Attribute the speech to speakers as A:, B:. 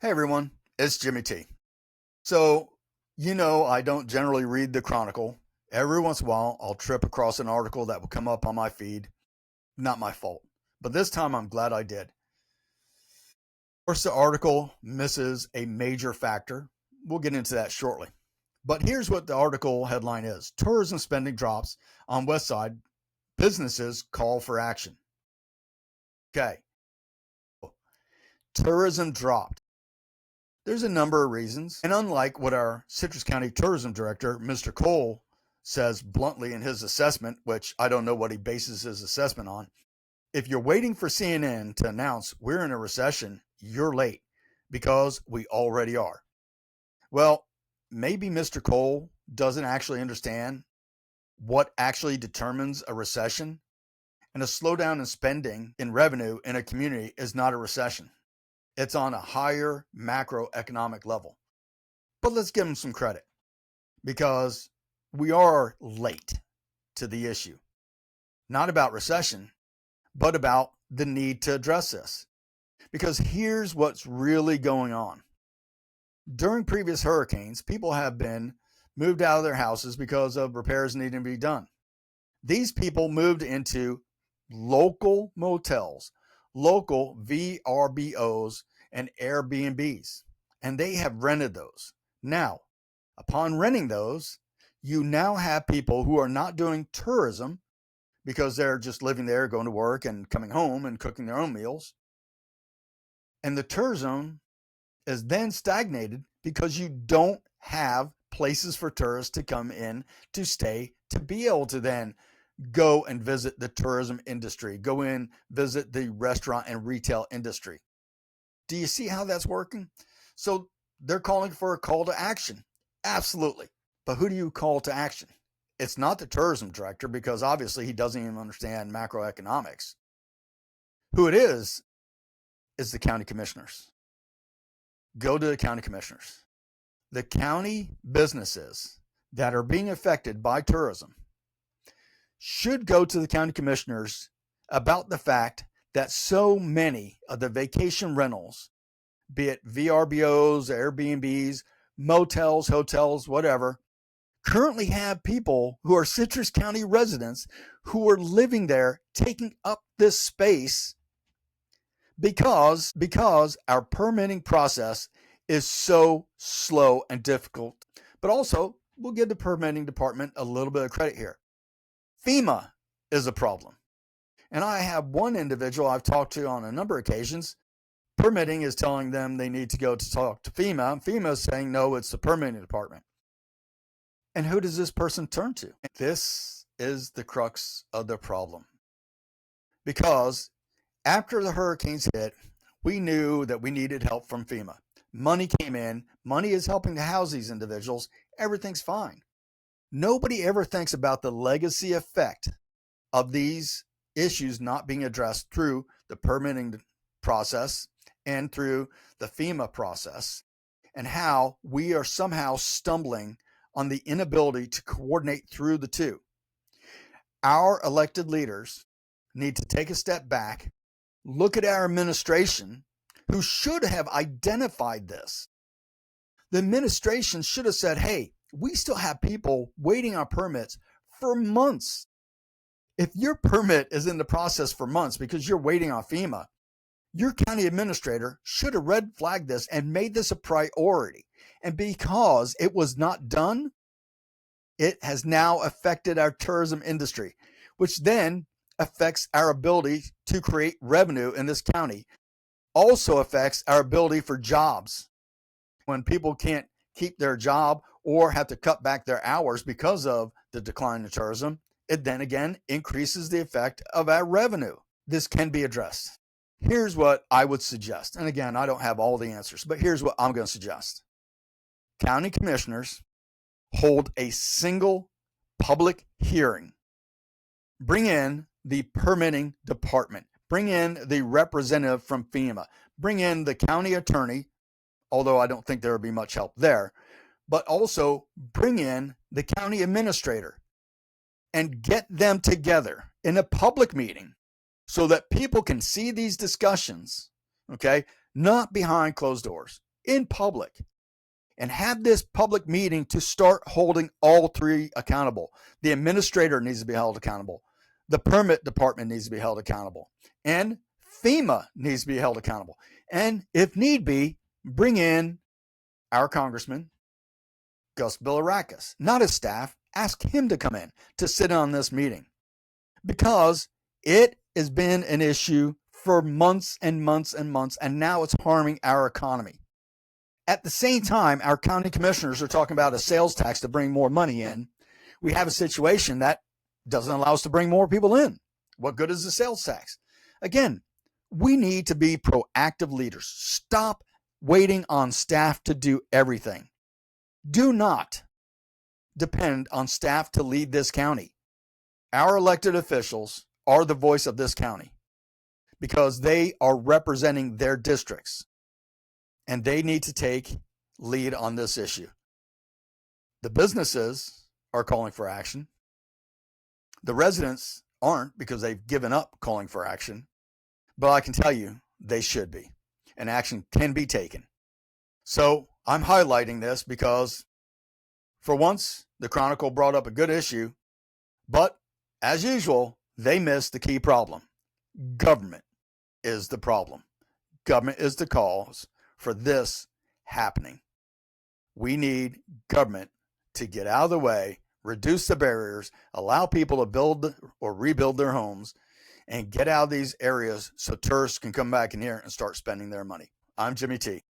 A: Hey everyone, it's Jimmy T. So, I don't generally read the Chronicle. Every once in a while, I'll trip across an article that will come up on my feed. Not my fault. But this time, I'm glad I did. Of course, the article misses a major factor. We'll get into that shortly. But here's what the article headline is: Tourism spending drops on West Side. Businesses call for action. Okay. Tourism dropped. There's a number of reasons. And unlike what our Citrus County Tourism Director, Mr. Cole, says bluntly in his assessment, which I don't know what he bases his assessment on, if you're waiting for CNN to announce we're in a recession, you're late because we already are. Well, maybe Mr. Cole doesn't actually understand what actually determines a recession, and a slowdown in spending in revenue in a community is not a recession. It's on a higher macroeconomic level. But let's give him some credit because we are late to the issue. Not about recession, but about the need to address this. Because here's what's really going on. During previous hurricanes, people have been moved out of their houses because of repairs needing to be done. These people moved into local motels, local VRBOs, and Airbnbs, and they have rented those. Now, upon renting those, you now have people who are not doing tourism because they're just living there, going to work and coming home and cooking their own meals. And the tourism is then stagnated because you don't have places for tourists to come in to stay, to be able to then go and visit the tourism industry, go in, visit the restaurant and retail industry. Do you see how that's working? So they're calling for a call to action. Absolutely. But who do you call to action? It's not the tourism director because obviously he doesn't even understand macroeconomics. Who it is the county commissioners. Go to the county commissioners. The county businesses that are being affected by tourism should go to the county commissioners about the fact that so many of the vacation rentals, be it VRBOs, Airbnbs, motels, hotels, whatever, currently have people who are Citrus County residents who are living there, taking up this space because our permitting process is so slow and difficult. But also, we'll give the permitting department a little bit of credit here. FEMA is a problem. And I have one individual I've talked to on a number of occasions. Permitting is telling them they need to go to talk to FEMA. FEMA is saying, no, it's the permitting department. And who does this person turn to? This is the crux of the problem. Because after the hurricanes hit, we knew that we needed help from FEMA. Money came in. Money is helping to house these individuals. Everything's fine. Nobody ever thinks about the legacy effect of these issues not being addressed through the permitting process and through the FEMA process, and how we are somehow stumbling on the inability to coordinate through the two. Our elected leaders need to take a step back, look at our administration, who should have identified this. The administration should have said, hey, we still have people waiting on permits for months. If your permit is in the process for months because you're waiting on FEMA, your county administrator should have red flagged this and made this a priority. And because it was not done, it has now affected our tourism industry, which then affects our ability to create revenue in this county. Also affects our ability for jobs. When people can't keep their job or have to cut back their hours because of the decline in tourism, it then again increases the effect of our revenue. This can be addressed. Here's what I would suggest. And again, I don't have all the answers, but here's what I'm going to suggest. County commissioners hold a single public hearing. Bring in the permitting department. Bring in the representative from FEMA. Bring in the county attorney, although I don't think there would be much help there, but also bring in the county administrator and get them together in a public meeting so that people can see these discussions, okay, not behind closed doors. in public and have this public meeting to start holding all three accountable. The administrator needs to be held accountable. The permit department needs to be held accountable. And FEMA needs to be held accountable. And if need be, bring in our congressman, Gus Bilirakis, not his staff. Ask him to come in to sit on this meeting, because it has been an issue for months and months and months, and now it's harming our economy. At the same time, our county commissioners are talking about a sales tax to bring more money in. We have a situation that doesn't allow us to bring more people in. What good is the sales tax? Again, we need to be proactive leaders. Stop waiting on staff to do everything. Do not depend on staff to lead this county. Our elected officials are the voice of this county because they are representing their districts, and they need to take lead on this issue. The businesses are calling for action. The residents aren't, because they've given up calling for action. But I can tell you they should be, and action can be taken. So I'm highlighting this because for once, the Chronicle brought up a good issue, but as usual, they missed the key problem. Government is the problem. Government is the cause for this happening. We need government to get out of the way, reduce the barriers, allow people to build or rebuild their homes, and get out of these areas so tourists can come back in here and start spending their money. I'm Jimmy T.